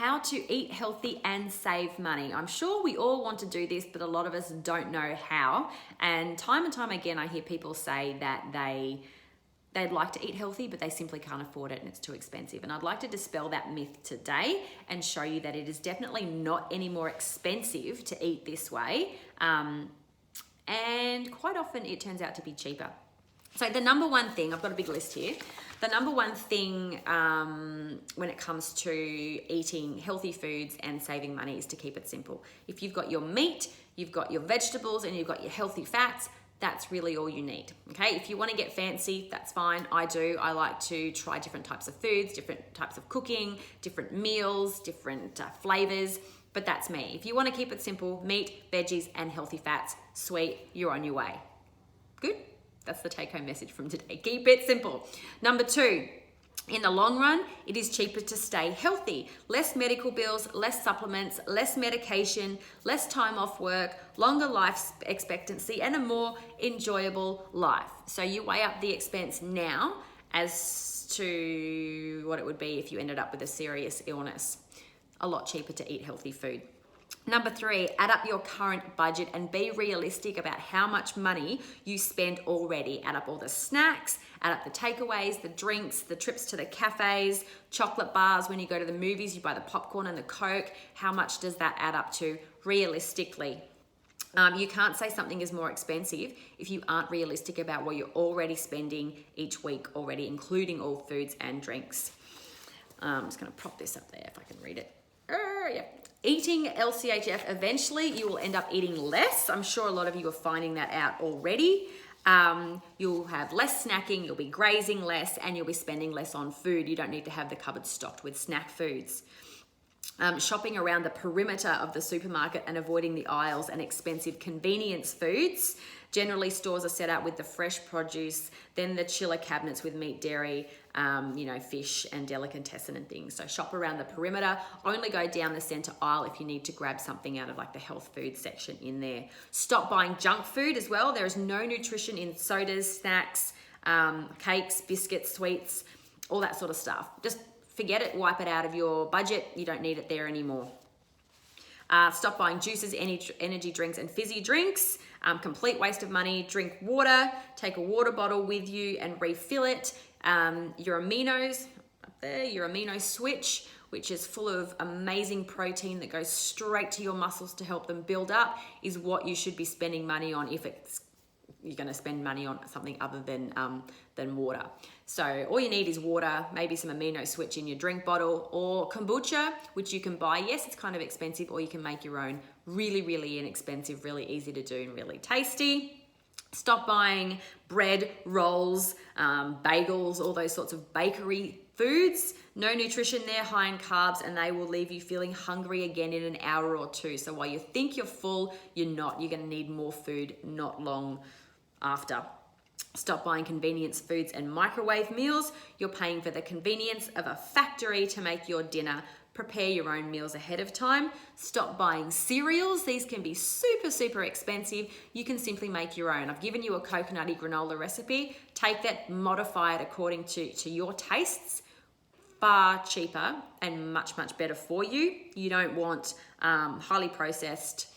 how to eat healthy and save money. I'm sure we all want to do this, but a lot of us don't know how. And time again, I hear people say that they'd like to eat healthy, but they simply can't afford it and it's too expensive. And I'd like to dispel that myth today and show you that it is definitely not any more expensive to eat this way. And quite often it turns out to be cheaper. So the number one thing, I've got a big list here. The number one thing when it comes to eating healthy foods and saving money is to keep it simple. If you've got your meat, you've got your vegetables, and you've got your healthy fats, that's really all you need, okay? If you want to get fancy, that's fine. I do. I like to try different types of foods, different types of cooking, different meals, different flavors, but that's me. If you want to keep it simple, meat, veggies, and healthy fats, sweet, you're on your way. Good? That's the take-home message from today. Keep it simple. Number 2, in the long run, it is cheaper to stay healthy. Less medical bills, less supplements, less medication, less time off work, longer life expectancy, and a more enjoyable life. So you weigh up the expense now as to what it would be if you ended up with a serious illness. A lot cheaper to eat healthy food. Number 3, add up your current budget and be realistic about how much money you spend already. Add up all the snacks, add up the takeaways, the drinks, the trips to the cafes, chocolate bars. When you go to the movies, you buy the popcorn and the Coke. How much does that add up to realistically? You can't say something is more expensive if you aren't realistic about what you're already spending each week already, including all foods and drinks. I'm just going to prop this up there if I can read it. Yeah. Eating LCHF, eventually you will end up eating less. I'm sure a lot of you are finding that out already. You'll have less snacking, you'll be grazing less, and you'll be spending less on food. You don't need to have the cupboard stocked with snack foods. Shopping around the perimeter of the supermarket and avoiding the aisles and expensive convenience foods. Generally, stores are set out with the fresh produce, then the chiller cabinets with meat, dairy, fish and delicatessen and things. So shop around the perimeter. Only go down the center aisle if you need to grab something out of like the health food section in there. Stop buying junk food as well. There is no nutrition in sodas, snacks, cakes, biscuits, sweets, all that sort of stuff. Just forget it, wipe it out of your budget. You don't need it there anymore. Stop buying juices, energy drinks, and fizzy drinks. Complete waste of money. Drink water. Take a water bottle with you and refill it. Your aminos, up there, your amino switch, which is full of amazing protein that goes straight to your muscles to help them build up, is what you should be spending money on if you're going to spend money on something other than water. So all you need is water, maybe some amino switch in your drink bottle, or kombucha, which you can buy. Yes, it's kind of expensive, or you can make your own. Really, really inexpensive, really easy to do and really tasty. Stop buying bread, rolls, bagels, all those sorts of bakery foods. No nutrition there, high in carbs, and they will leave you feeling hungry again in an hour or two. So while you think you're full, you're not. You're going to need more food not long after. Stop buying convenience foods and microwave meals. You're paying for the convenience of a factory to make your dinner. Prepare your own meals ahead of time. Stop buying cereals. These can be super, super expensive. You can simply make your own. I've given you a coconutty granola recipe. Take that, modify it according to your tastes. Far cheaper and much, much better for you. You don't want highly processed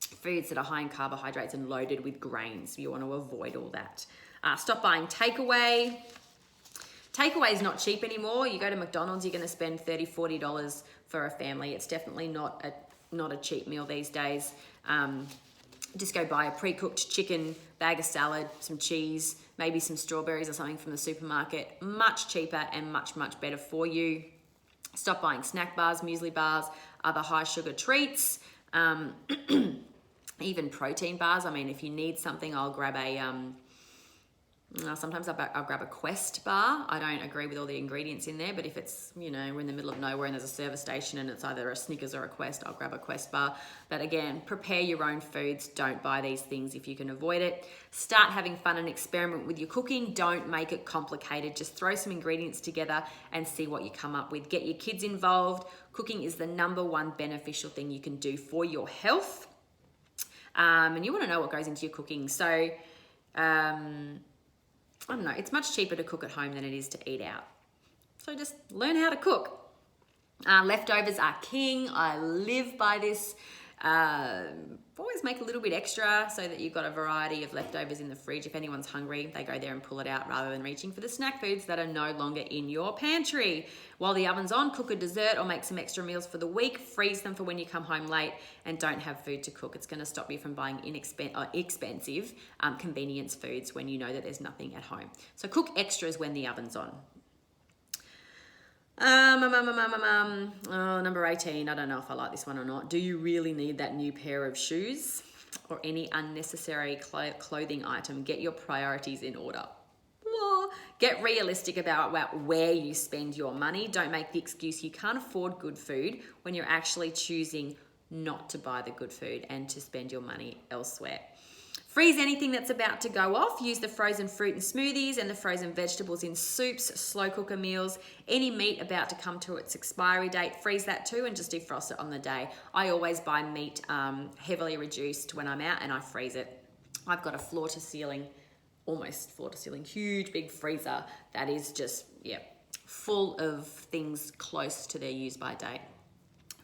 foods that are high in carbohydrates and loaded with grains. You want to avoid all that. Stop buying takeaway. Takeaway is not cheap anymore. You go to McDonald's, you're going to spend $30, $40 for a family. It's definitely not a cheap meal these days. Just go buy a pre-cooked chicken, bag of salad, some cheese, maybe some strawberries or something from the supermarket. Much cheaper and much, much better for you. Stop buying snack bars, muesli bars, other high sugar treats. Even protein bars. I mean, if you need something, I'll grab sometimes I'll grab a Quest bar. I don't agree with all the ingredients in there, but if it's, we're in the middle of nowhere and there's a service station and it's either a Snickers or a Quest, I'll grab a Quest bar. But again, prepare your own foods. Don't buy these things if you can avoid it. Start having fun and experiment with your cooking. Don't make it complicated. Just throw some ingredients together and see what you come up with. Get your kids involved. Cooking is the number one beneficial thing you can do for your health. And you want to know what goes into your cooking. So, I don't know, it's much cheaper to cook at home than it is to eat out. So just learn how to cook. Leftovers are king. I live by this. Always make a little bit extra so that you've got a variety of leftovers in the fridge. If anyone's hungry, they go there and pull it out rather than reaching for the snack foods that are no longer in your pantry. While the oven's on, cook a dessert or make some extra meals for the week. Freeze them for when you come home late and don't have food to cook. It's going to stop you from buying expensive convenience foods when you know that there's nothing at home. So cook extras when the oven's on. Number 18. I don't know if I like this one or not. Do you really need that new pair of shoes or any unnecessary clothing item? Get your priorities in order. Get realistic about where you spend your money. Don't make the excuse you can't afford good food when you're actually choosing not to buy the good food and to spend your money elsewhere. Freeze anything that's about to go off. Use the frozen fruit in smoothies and the frozen vegetables in soups, slow cooker meals. Any meat about to come to its expiry date, freeze that too and just defrost it on the day. I always buy meat heavily reduced when I'm out and I freeze it. I've got almost floor to ceiling, huge big freezer that is just, full of things close to their use by date.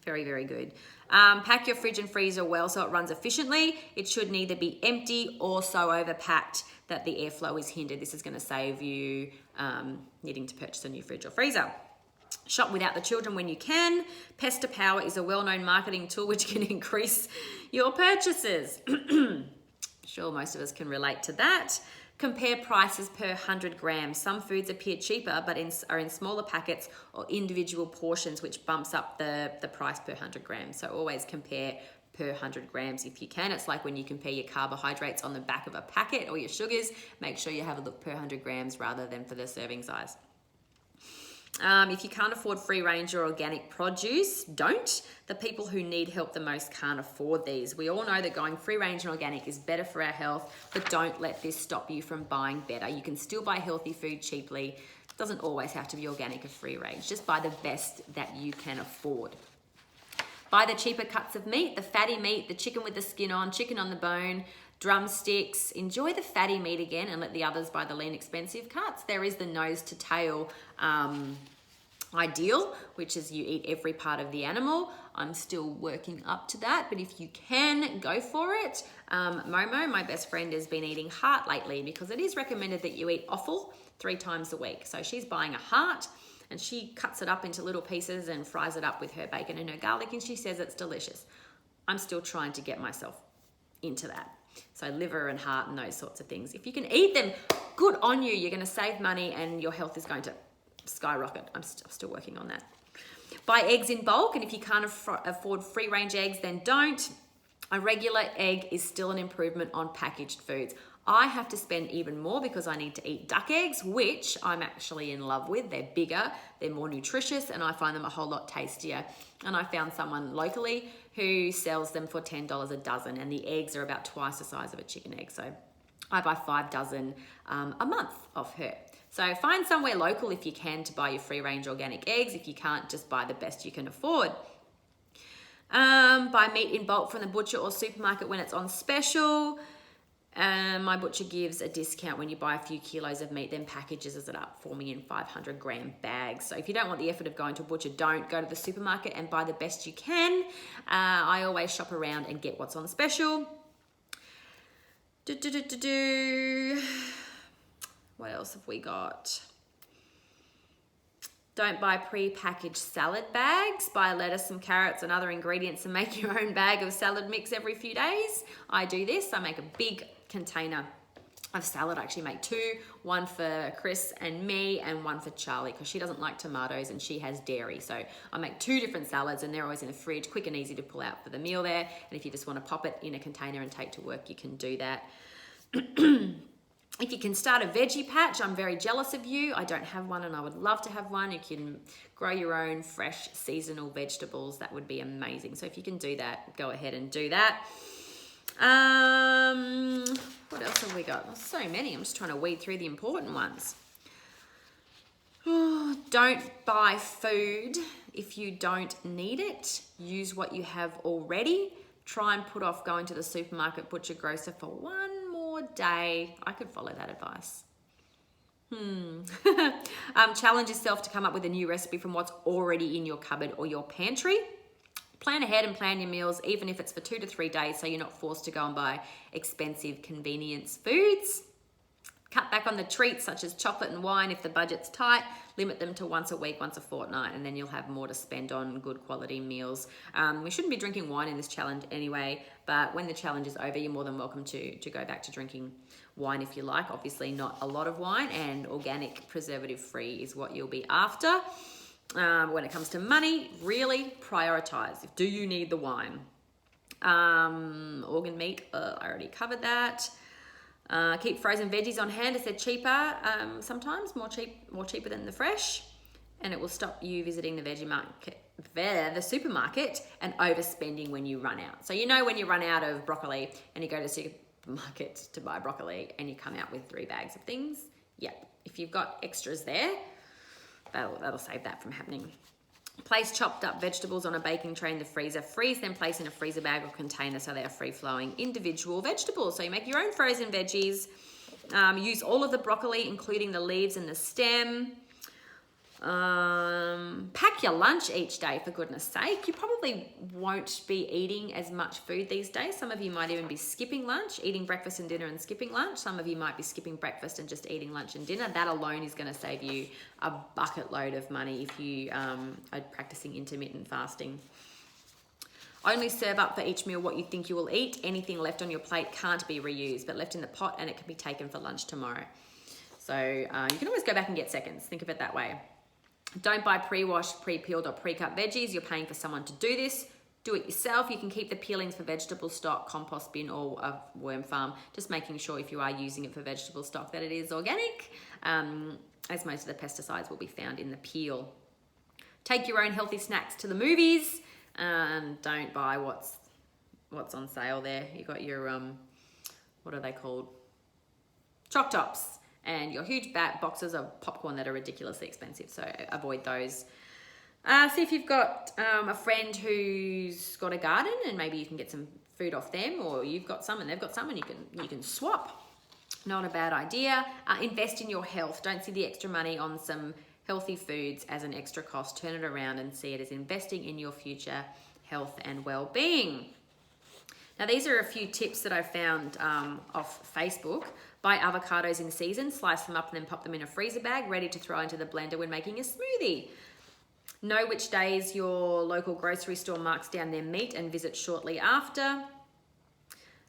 Very, very good. Pack your fridge and freezer well so it runs efficiently. It should neither be empty or so overpacked that the airflow is hindered. This is going to save you needing to purchase a new fridge or freezer. Shop without the children when you can. Pester Power is a well-known marketing tool which can increase your purchases. Sure, most of us can relate to that. Compare prices per 100 grams. Some foods appear cheaper but are in smaller packets or individual portions, which bumps up the price per 100 grams. So always compare per 100 grams if you can. It's like when you compare your carbohydrates on the back of a packet or your sugars, make sure you have a look per 100 grams rather than for the serving size. If you can't afford free range or organic produce, don't. The people who need help the most can't afford these. We all know that going free range and organic is better for our health, but don't let this stop you from buying better. You can still buy healthy food cheaply. It doesn't always have to be organic or free range. Just buy the best that you can afford. Buy the cheaper cuts of meat, the fatty meat, the chicken with the skin on, chicken on the bone, drumsticks. Enjoy the fatty meat again and let the others buy the lean expensive cuts. There is the nose to tail ideal, which is you eat every part of the animal. I'm still working up to that, but if you can, go for it. Momo, my best friend, has been eating heart lately because it is recommended that you eat offal 3 times a week. So she's buying a heart and she cuts it up into little pieces and fries it up with her bacon and her garlic, and she says it's delicious. I'm still trying to get myself into that. So liver and heart and those sorts of things. If you can eat them, good on you. You're going to save money and your health is going to skyrocket. I'm still working on that. Buy eggs in bulk, and if you can't afford free range eggs, then don't. A regular egg is still an improvement on packaged foods. I have to spend even more because I need to eat duck eggs, which I'm actually in love with. They're bigger, they're more nutritious, and I find them a whole lot tastier. And I found someone locally who sells them for $10 a dozen, and the eggs are about twice the size of a chicken egg. So I buy 5 dozen a month off her. So find somewhere local if you can to buy your free range organic eggs. If you can't, just buy the best you can afford. Buy meat in bulk from the butcher or supermarket when it's on special. My butcher gives a discount when you buy a few kilos of meat, then packages it up for me in 500 gram bags. So if you don't want the effort of going to a butcher, don't go to the supermarket and buy the best you can. I always shop around and get what's on special. What else have we got? Don't buy pre-packaged salad bags. Buy lettuce, some carrots and other ingredients and make your own bag of salad mix every few days. I do this. I make a big container of salad. I actually make 2, one for Chris and me and one for Charlie because she doesn't like tomatoes and she has dairy. So I make 2 different salads and they're always in the fridge, quick and easy to pull out for the meal there. And if you just want to pop it in a container and take to work, you can do that. If you can start a veggie patch, I'm very jealous of you. I don't have one and I would love to have one. You can grow your own fresh seasonal vegetables. That would be amazing. So if you can do that, go ahead and do that. What else have we got? There's so many. I'm just trying to weed through the important ones. Don't buy food if you don't need it. Use what you have already. Try and put off going to the supermarket, butcher, grocer for one more day. I could follow that advice. Challenge yourself to come up with a new recipe from what's already in your cupboard or your pantry. Plan ahead and plan your meals, even if it's for 2 to 3 days, so you're not forced to go and buy expensive convenience foods. Cut back on the treats such as chocolate and wine if the budget's tight. Limit them to once a week, once a fortnight, and then you'll have more to spend on good quality meals. We shouldn't be drinking wine in this challenge anyway, but when the challenge is over, you're more than welcome to go back to drinking wine if you like. Obviously not a lot of wine, and organic, preservative free is what you'll be after. When it comes to money, really prioritize. Do you need the wine? Organ meat, I already covered that. Keep frozen veggies on hand as they're cheaper, sometimes more cheaper than the fresh, and it will stop you visiting the supermarket and overspending when you run out. So you know when you run out of broccoli and you go to the supermarket to buy broccoli and you come out with 3 bags of things. Yeah, if you've got extras there, that'll save that from happening. Place chopped up vegetables on a baking tray in the freezer. Freeze, then place in a freezer bag or container so they are free-flowing individual vegetables. So you make your own frozen veggies. Use all of the broccoli, including the leaves and the stem. Pack your lunch each day, for goodness sake. You probably won't be eating as much food these days. Some of you might even be skipping lunch, eating breakfast and dinner and skipping lunch. Some of you might be skipping breakfast and just eating lunch and dinner. That alone is going to save you a bucket load of money if you are practicing intermittent fasting. Only serve up for each meal what you think you will eat. Anything left on your plate can't be reused, but left in the pot and it can be taken for lunch tomorrow. So you can always go back and get seconds. Think of it that way. Don't buy pre-washed, pre-peeled or pre-cut veggies. You're paying for someone to do this. Do it yourself. You can keep the peelings for vegetable stock, compost bin or a worm farm. Just making sure if you are using it for vegetable stock that it is organic, as most of the pesticides will be found in the peel. Take your own healthy snacks to the movies. Don't buy what's on sale there. You got your, what are they called? Choc Tops. And your huge boxes of popcorn that are ridiculously expensive, so avoid those. See if you've got a friend who's got a garden and maybe you can get some food off them, or you've got some and they've got some and you can swap. Not a bad idea. Invest in your health. Don't see the extra money on some healthy foods as an extra cost. Turn it around and see it as investing in your future health and well-being. Now, these are a few tips that I found off Facebook. Buy avocados in season, slice them up and then pop them in a freezer bag, ready to throw into the blender when making a smoothie. Know which days your local grocery store marks down their meat and visit shortly after.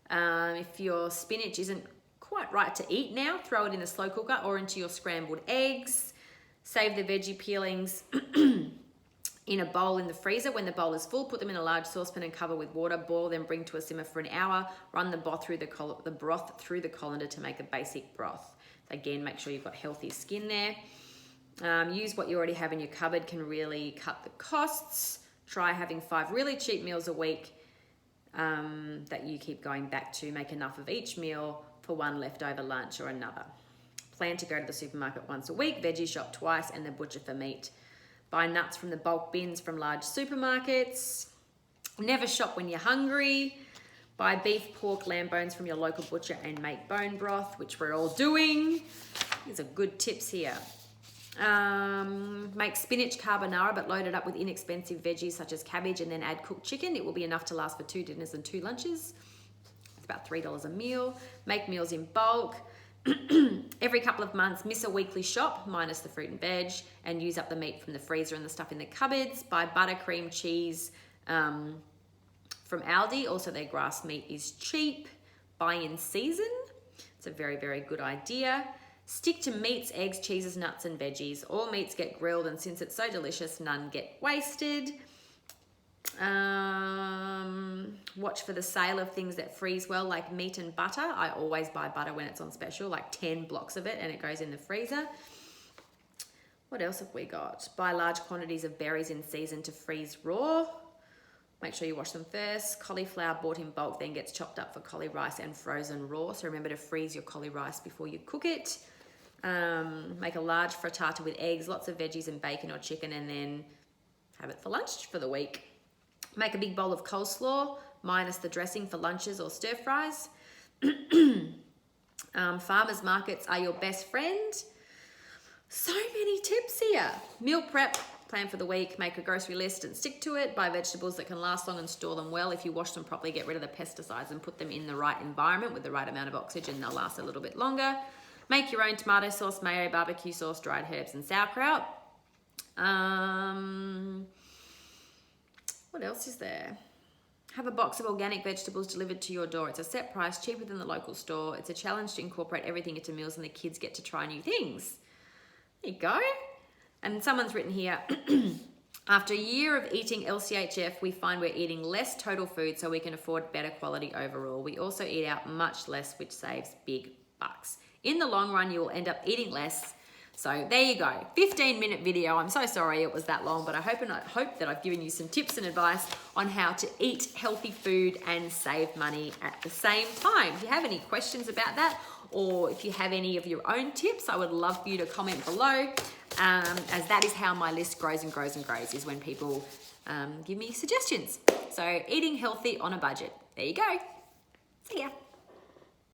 If your spinach isn't quite right to eat now, throw it in the slow cooker or into your scrambled eggs. Save the veggie peelings in a bowl in the freezer. When the bowl is full, put them in a large saucepan and cover with water. Boil, then bring to a simmer for an hour. Run the broth through the colander to make a basic broth. Again, make sure you've got healthy skin there. Use what you already have in your cupboard can really cut the costs. Try having 5 really cheap meals a week that you keep going back to. Make enough of each meal for one leftover lunch or another. Plan to go to the supermarket once a week, veggie shop twice, and the butcher for meat. Buy nuts from the bulk bins from large supermarkets. Never shop when you're hungry. Buy beef, pork, lamb bones from your local butcher and make bone broth, which we're all doing. These are good tips here. Make spinach carbonara, but load it up with inexpensive veggies such as cabbage and then add cooked chicken. It will be enough to last for 2 dinners and 2 lunches. It's about $3 a meal. Make meals in bulk. Every couple of months, miss a weekly shop, minus the fruit and veg, and use up the meat from the freezer and the stuff in the cupboards. Buy butter, cream, cheese from Aldi. Also, their grass meat is cheap. Buy in season. It's a very, very good idea. Stick to meats, eggs, cheeses, nuts, and veggies. All meats get grilled, and since it's so delicious, none get wasted. Watch for the sale of things that freeze well, like meat and butter. I always buy butter when it's on special, like 10 blocks of it, and it goes in the freezer. What else have we got? Buy large quantities of berries in season to freeze raw. Make sure you wash them first. Cauliflower bought in bulk then gets chopped up for cauli rice and frozen raw. So remember to freeze your cauli rice before you cook it. Make a large frittata with eggs, lots of veggies and bacon or chicken, and then have it for lunch for the week. Make a big bowl of coleslaw, minus the dressing for lunches or stir fries. Farmers markets are your best friend. So many tips here. Meal prep, plan for the week, make a grocery list and stick to it. Buy vegetables that can last long and store them well. If you wash them properly, get rid of the pesticides and put them in the right environment with the right amount of oxygen, they'll last a little bit longer. Make your own tomato sauce, mayo, barbecue sauce, dried herbs and sauerkraut. What else is there? Have a box of organic vegetables delivered to your door. It's a set price, cheaper than the local store. It's a challenge to incorporate everything into meals and the kids get to try new things. There you go. And someone's written here, after a year of eating LCHF, we find we're eating less total food so we can afford better quality overall. We also eat out much less, which saves big bucks. In the long run, you will end up eating less. So there you go, 15-minute video. I'm so sorry it was that long, but I hope that I've given you some tips and advice on how to eat healthy food and save money at the same time. If you have any questions about that, or if you have any of your own tips, I would love for you to comment below, as that is how my list grows and grows and grows, is when people give me suggestions. So eating healthy on a budget. There you go. See ya.